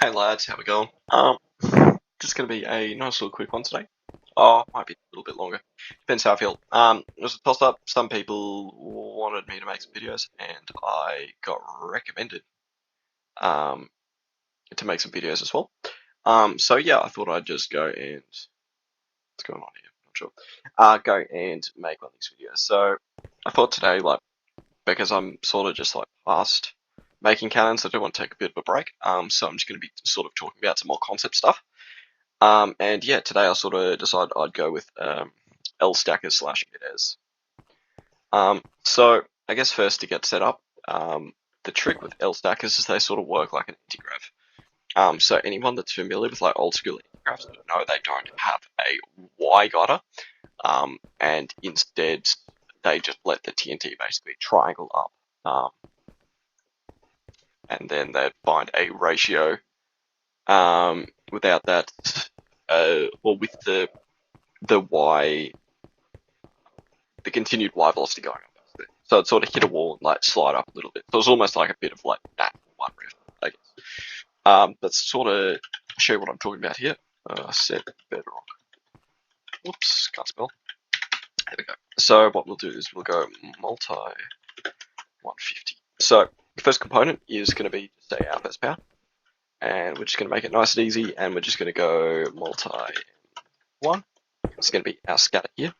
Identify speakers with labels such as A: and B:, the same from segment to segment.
A: Hey lads, how we going? Just gonna be a nice little quick one today. Might be a little bit longer. Depends how I feel. It was a toss up. Some people wanted me to make some videos, and I got recommended um to make some videos as well. So yeah, I thought I'd just go and what's going on here? Not sure. Go and make one of these videos. So I thought today, like, because I'm sort of just like past making canons, I do want to take a bit of a break. So I'm just going to be sort of talking about some more concept stuff. And yeah, today I sort of decided I'd go with L stackers slash Midairs. So I guess first to get set up, the trick with L stackers is they sort of work like an anti-grav. So anyone that's familiar with like old school anti-gravs know they don't have a Y guider, and instead they just let the TNT basically triangle up, and then they'd find a ratio without that, or with the Y, the continued Y velocity going up. So it sort of hit a wall and like slide up a little bit. So it's almost like a bit of like that one riff, I guess. Let's sort of show you what I'm talking about here. Set bedrock. Whoops, can't spell. There we go. So what we'll do is we'll go multi 150. So the first component is going to be, say, our first power. And we're just going to make it nice and easy, and we're just going to go multi 1. It's going to be our scatter here.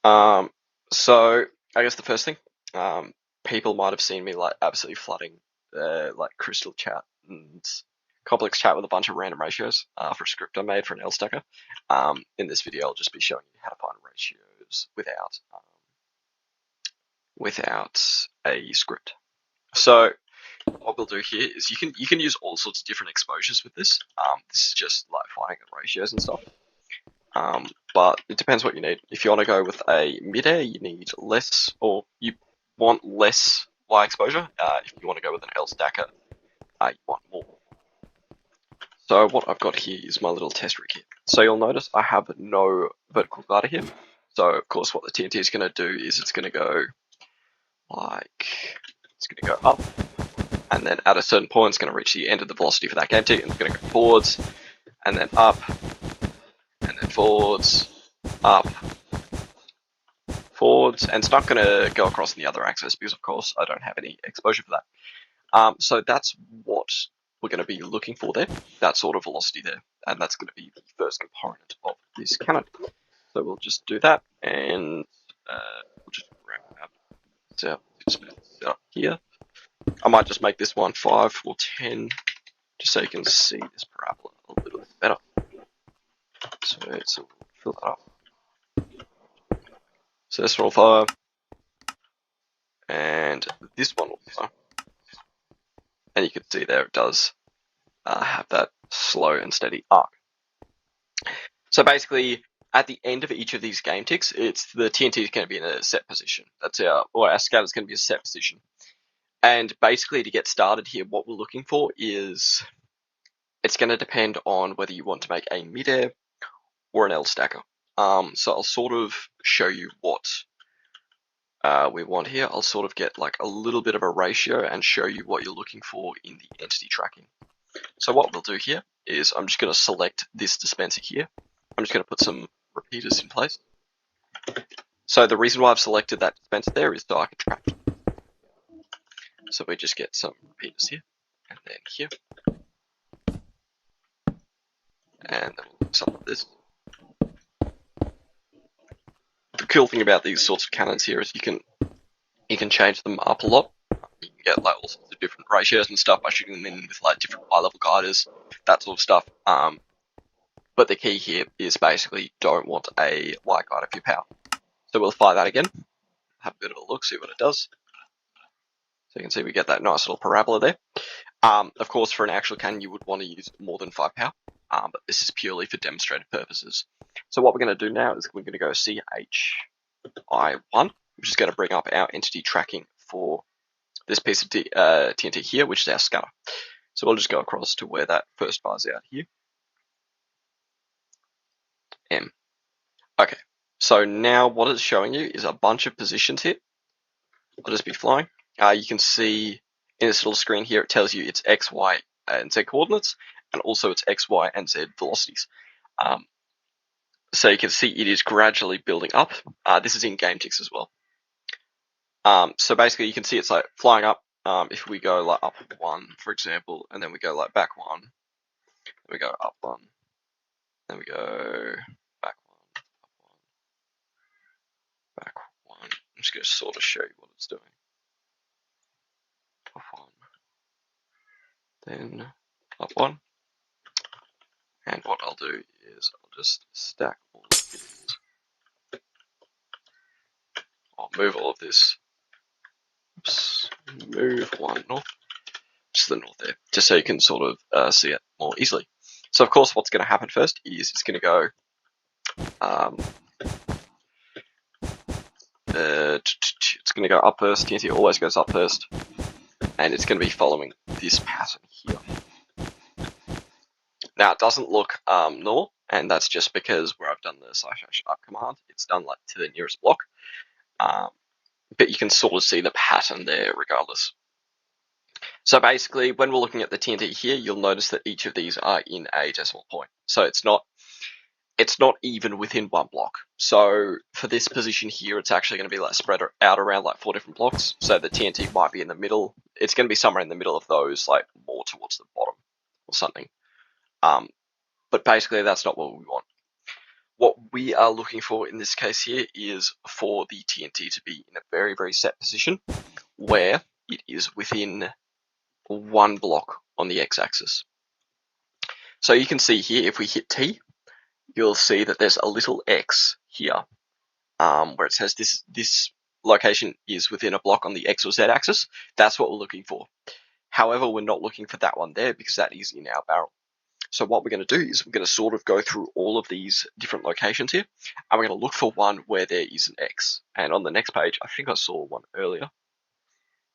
A: So I guess the first thing, people might have seen me like absolutely flooding like crystal chat and complex chat with a bunch of random ratios for a script I made for an L stacker. In this video, I'll just be showing you how to find ratios without a script. So what we'll do here is you can use all sorts of different exposures with this. This is just like finding the ratios and stuff. But it depends what you need. If you want to go with a midair, you need less, or you want less Y exposure. If you want to go with an L stacker, you want more. So what I've got here is my little test rig here. So you'll notice I have no vertical glider here. So of course what the TNT is going to do is it's going to go up, and then at a certain point it's going to reach the end of the velocity for that game tick, and it's going to go forwards, and then up, and then forwards, up, forwards, and it's not going to go across in the other axis because of course I don't have any exposure for that. So that's what we're going to be looking for there, that sort of velocity there, and that's going to be the first component of this canon. So we'll just do that, and we'll just wrap it up. So just set up here. I might just make this one 5 or 10, just so you can see this parabola a little bit better. So we'll fill that up. So this one will fire, and this one will fire. And you can see there it does have that slow and steady arc. So basically, at the end of each of these game ticks, it's the TNT is going to be in a set position. Our scatter is going to be a set position. And basically, to get started here, what we're looking for is, it's going to depend on whether you want to make a midair or an L stacker. So I'll sort of show you what we want here. I'll sort of get like a little bit of a ratio and show you what you're looking for in the entity tracking. So what we'll do here is I'm just going to select this dispenser here. I'm just going to put some repeaters in place. So the reason why I've selected that dispenser there is so I can track. So we just get some repeaters here, and then here, and then we'll do something like this. The cool thing about these sorts of cannons here is you can change them up a lot. You can get like all sorts of different ratios and stuff by shooting them in with like different high level guiders, that sort of stuff. But the key here is basically don't want a Y guider for your power. So we'll fire that again, have a bit of a look, see what it does. So you can see we get that nice little parabola there. Of course, for an actual cannon, you would want to use more than 5 power, but this is purely for demonstrative purposes. So what we're going to do now is we're going to go CHI1, which is going to bring up our entity tracking for this piece of TNT here, which is our scatter. So we'll just go across to where that first fires out here. M. Okay, so now what it's showing you is a bunch of positions here. I'll just be flying. You can see in this little screen here, it tells you it's X, Y, and Z coordinates, and also its X, Y, and Z velocities. So you can see it is gradually building up. This is in game ticks as well. So basically you can see it's like flying up. If we go like up 1, for example, and then we go like back 1, then we go up 1, then we go back 1, up 1, back 1. I'm just going to sort of show you what it's doing. Up 1, then up 1. And what I'll do is I'll just stack all of these. I'll move all of this. Oops, move 1 north. Just the north there, just so you can sort of see it more easily. So of course what's going to happen first is it's going to go it's going to go up first. TNT always goes up first, and it's going to be following this pattern here. Now it doesn't look normal, and that's just because where I've done the /up command, it's done like to the nearest block. But you can sort of see the pattern there regardless. So basically, when we're looking at the TNT here, you'll notice that each of these are in a decimal point. So it's not even within one block. So for this position here, it's actually going to be like spread out around like 4 different blocks. So the TNT might be in the middle. It's going to be somewhere in the middle of those, like more towards the bottom or something. But basically, that's not what we want. What we are looking for in this case here is for the TNT to be in a very, very set position where it is within one block on the x-axis. So you can see here, if we hit T, you'll see that there's a little X here, where it says this location is within a block on the X or Z axis. That's what we're looking for. However, we're not looking for that one there because that is in our barrel. So what we're going to do is we're going to sort of go through all of these different locations here, and we're going to look for one where there is an X. And on the next page, I think I saw one earlier.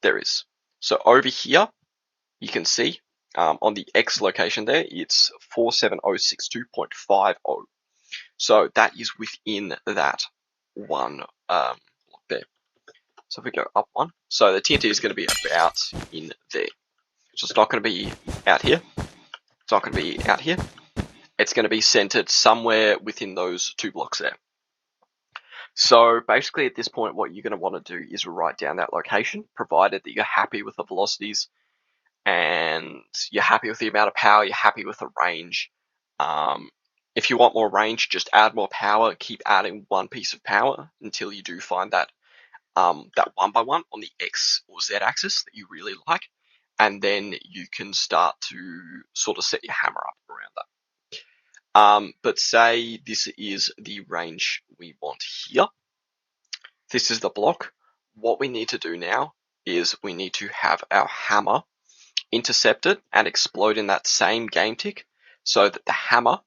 A: There is. So over here, you can see on the X location there, it's 47062.50. So that is within that one block there. So if we go up 1, so the TNT is going to be about in there. So it's not going to be out here. It's not going to be out here. It's going to be centered somewhere within those 2 blocks there. So basically at this point, what you're going to want to do is write down that location, provided that you're happy with the velocities and you're happy with the amount of power, you're happy with the range. If you want more range, just add more power, keep adding 1 piece of power until you do find that that 1 by 1 on the X or Z axis that you really like, and then you can start to sort of set your hammer up around that. But say this is the range we want here. This is the block. What we need to do now is we need to have our hammer intercepted and explode in that same game tick, so that the hammer,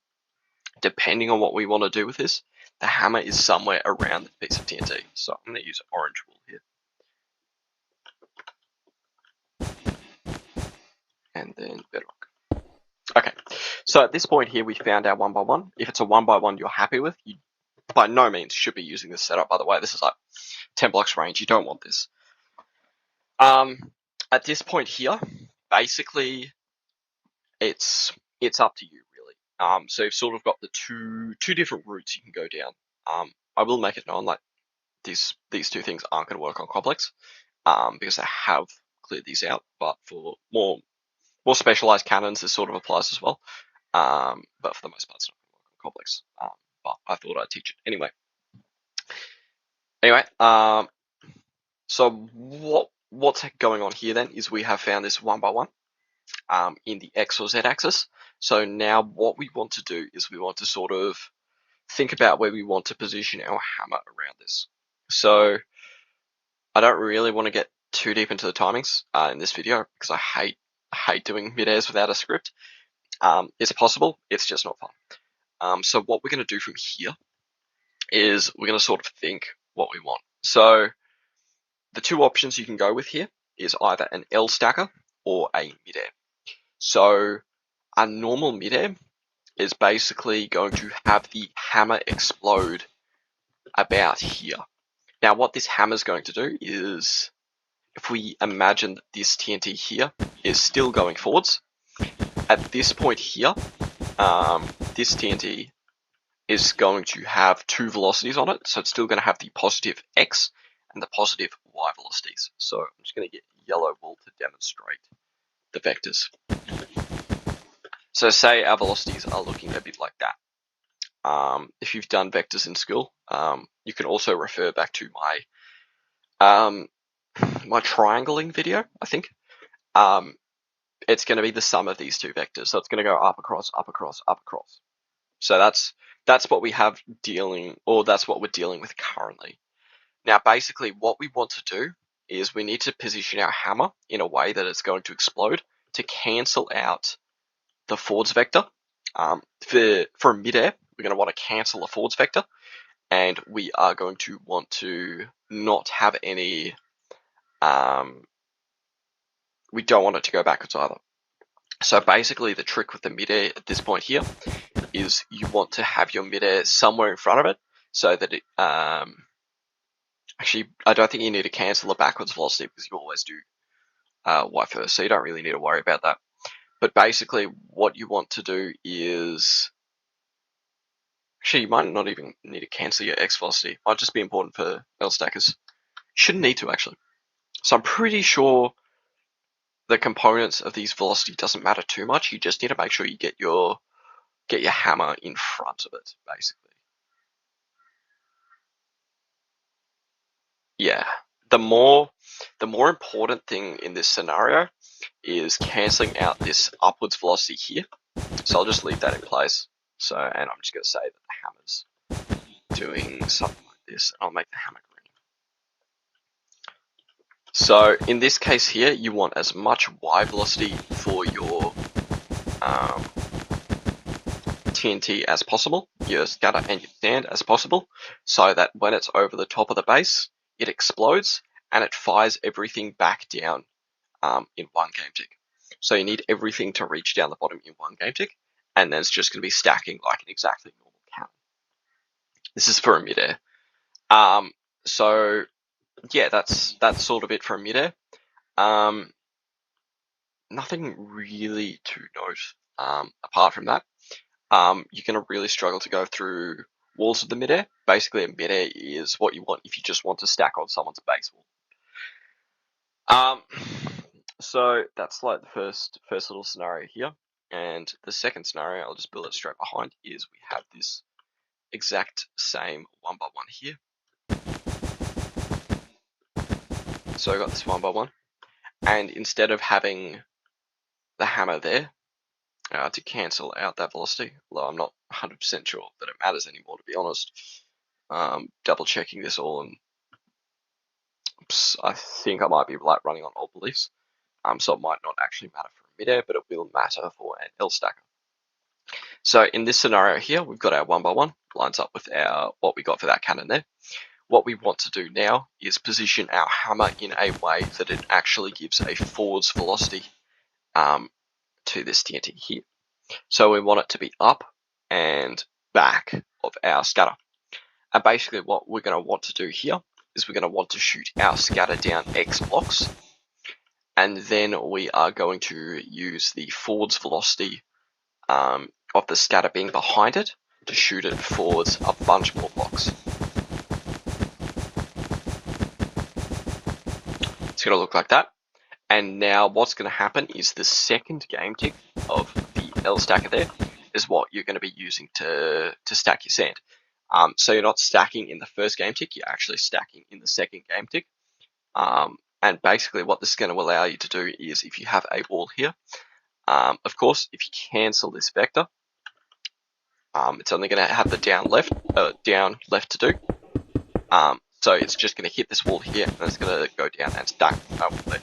A: depending on what we want to do with this, the hammer is somewhere around the piece of TNT. So I'm going to use orange wool here. And then bedrock. Okay, so at this point here, we found our 1 by 1. If it's a 1 by 1 you're happy with, you by no means should be using this setup. By the way, this is like 10 blocks range. You don't want this. At this point here, basically, it's up to you really. So you've sort of got the two different routes you can go down. I will make it known like these 2 things aren't going to work on complex, because I have cleared these out. But for more specialized cannons, this sort of applies as well. But for the most part, it's not going to work on complex. But I thought I'd teach it anyway. So what's going on here then is we have found this 1 by 1 in the X or Z axis. So now what we want to do is we want to sort of think about where we want to position our hammer around this. So I don't really want to get too deep into the timings in this video because I hate doing Midairs without a script. It's possible, it's just not fun. So what we're going to do from here is we're going to sort of think what we want. So the 2 options you can go with here is either an L stacker or a Midair. So a normal Midair is basically going to have the hammer explode about here. Now what this hammer is going to do is, if we imagine that this TNT here is still going forwards, at this point here, this TNT is going to have two velocities on it, so it's still going to have the positive X and the positive Y velocities. So I'm just going to get yellow wool to demonstrate the vectors. So say our velocities are looking a bit like that. If you've done vectors in school, you can also refer back to my my triangling video, I think. It's going to be the sum of these two vectors. So it's going to go up, across, up, across, up, across. So that's what we have that's what we're dealing with currently. Now, basically, what we want to do is we need to position our hammer in a way that it's going to explode to cancel out the forwards vector. For midair, we're going to want to cancel the forwards vector, and we are going to want to not have any. We don't want it to go backwards either. So basically, the trick with the midair at this point here is you want to have your midair somewhere in front of it, so that it. Actually, I don't think you need to cancel the backwards velocity because you always do Y first, so you don't really need to worry about that. But basically, what you want to do is. Actually, you might not even need to cancel your X velocity. It might just be important for L stackers. You shouldn't need to, actually. So I'm pretty sure the components of these velocity doesn't matter too much. You just need to make sure you get your hammer in front of it, basically. Yeah. The more important thing in this scenario is cancelling out this upwards velocity here. So I'll just leave that in place. So, and I'm just going to say that the hammer's doing something like this. I'll make the hammer green. So in this case here, you want as much Y velocity for your TNT as possible, your scatter and your sand as possible, so that when it's over the top of the base, it explodes and it fires everything back down in one game tick. So you need everything to reach down the bottom in one game tick, and then it's just going to be stacking like an exactly normal cannon. This is for a midair. So yeah, that's sort of it for a midair. Nothing really to note apart from that. You're going to really struggle to go through walls of the midair. Basically, a midair is what you want if you just want to stack on someone's base wall. So that's like the first little scenario here. And the second scenario, I'll just build it straight behind, is we have this exact same 1x1 here. So I got this 1x1. And instead of having the hammer there to cancel out that velocity, although I'm not 100% sure that it matters anymore, to be honest. Double checking this all, and I think I might be like running on old beliefs. So it might not actually matter for midair, but it will matter for an L stacker. So in this scenario here, we've got our 1x1, lines up with our what we got for that cannon there. What we want to do now is position our hammer in a way that it actually gives a forwards velocity to this TNT here. So we want it to be up and back of our scatter. And basically what we're going to want to do here is we're going to want to shoot our scatter down X blocks. And then we are going to use the forwards velocity of the scatter being behind it to shoot it forwards a bunch more blocks. It's going to look like that. And now what's going to happen is the second game tick of the L stacker there is what you're going to be using to stack your sand. So you're not stacking in the first game tick, you're actually stacking in the second game tick. And basically what this is going to allow you to do is if you have a wall here, of course, if you cancel this vector, it's only going to have the down left to do. So it's just going to hit this wall here, and it's going to go down and stack that wall there.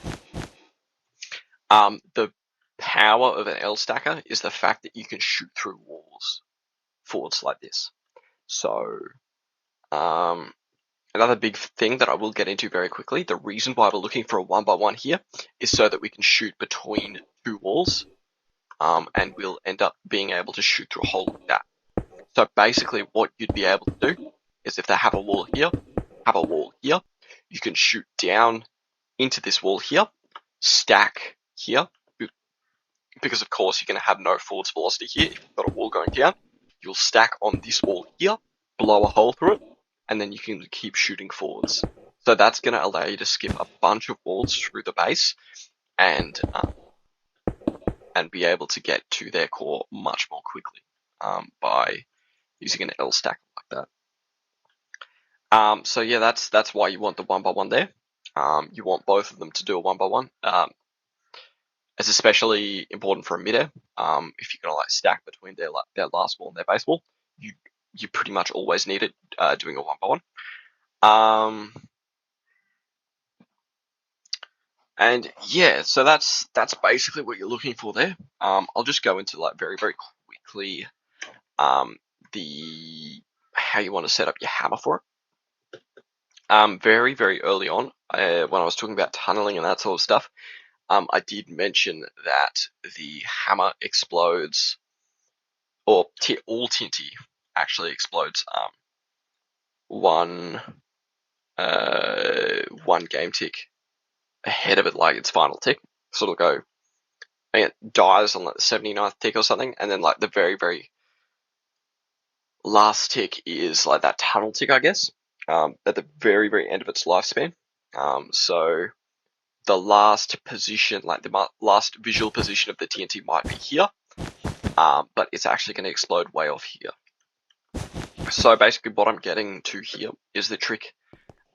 A: The power of an L stacker is the fact that you can shoot through walls forwards like this. So another big thing that I will get into very quickly, the reason why we're looking for a 1x1 here is so that we can shoot between two walls, and we'll end up being able to shoot through a hole like that. So basically what you'd be able to do is if they have a wall here, you can shoot down into this wall here, stack here, because of course you're going to have no forwards velocity here. If you've got a wall going down, you'll stack on this wall here, blow a hole through it, and then you can keep shooting forwards. So that's going to allow you to skip a bunch of walls through the base and be able to get to their core much more quickly by using an L stack like that. So yeah, that's why you want the 1x1 there. You want both of them to do a 1x1. It's especially important for a midair. If you're gonna like stack between their last wall and their base wall, you pretty much always need it doing a 1x1. And yeah, so that's basically what you're looking for there. I'll just go into like very quickly the how you want to set up your hammer for it. Very early on, when I was talking about tunneling and that sort of stuff, I did mention that the hammer explodes, or all TNT actually explodes one game tick ahead of it, like its final tick. So it'll go, I think it dies on like the 79th tick or something, and then like the very last tick is like that tunnel tick, I guess, at the very end of its lifespan. So the last position, like the last visual position of the TNT might be here, but it's actually going to explode way off here. So basically what I'm getting to here is the trick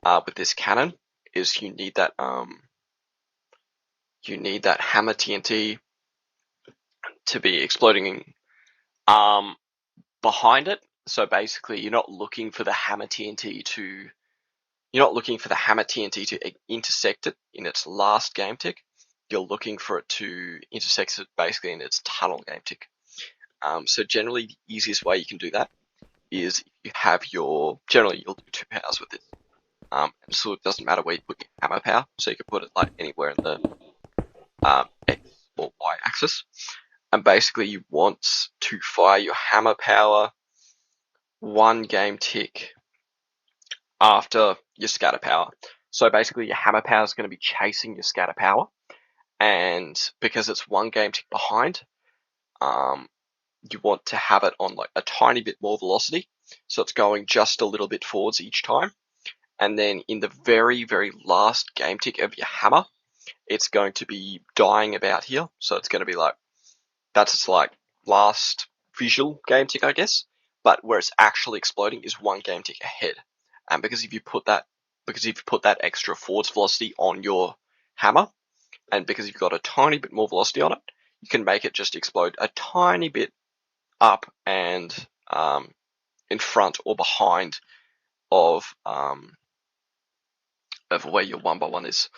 A: with this cannon is you need that hammer TNT to be exploding behind it. So basically you're not looking for the hammer TNT to intersect it in its last game tick. You're looking for it to intersect it basically in its tunnel game tick. So generally the easiest way you can do that is you have generally you'll do 2 powers with it. So it doesn't matter where you put your hammer power, so you can put it like anywhere in the X or Y axis. And basically you want to fire your hammer power 1 game tick after your scatter power. So basically your hammer power is going to be chasing your scatter power, and because it's 1 game tick behind, you want to have it on like a tiny bit more velocity, so it's going just a little bit forwards each time. And then in the very last game tick of your hammer, it's going to be dying about here. So it's going to be like, that's its like last visual game tick, I guess. But where it's actually exploding is 1 game tick ahead. And because if you put that extra forwards velocity on your hammer, and because you've got a tiny bit more velocity on it, you can make it just explode a tiny bit up and in front or behind of where your 1x1 is.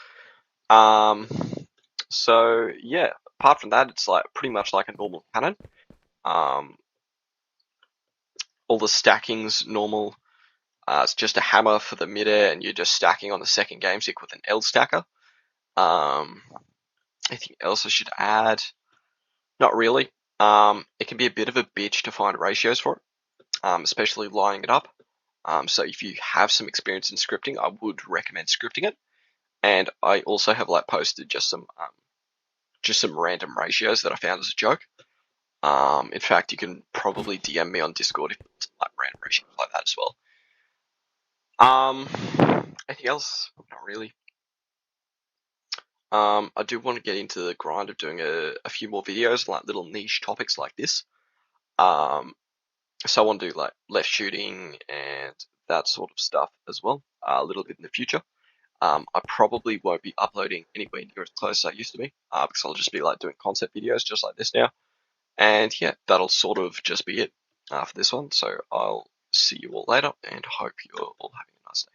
A: So yeah, apart from that, it's like pretty much like a normal cannon. All the stacking's normal. It's just a hammer for the midair, and you're just stacking on the second game tick with an L stacker. Anything else I should add? Not really. It can be a bit of a bitch to find ratios for it, especially lining it up. So if you have some experience in scripting, I would recommend scripting it. And I also have like posted just some random ratios that I found as a joke. In fact, you can probably DM me on Discord if it's like random ratios like that as well. Anything else? Not really. I do want to get into the grind of doing a few more videos, like little niche topics like this. So I want to do like left shooting and that sort of stuff as well, a little bit in the future. I probably won't be uploading anywhere near as close as I used to be, because I'll just be like doing concept videos just like this now. And yeah, that'll sort of just be it for this one. So I'll see you all later, and hope you're all having a nice day.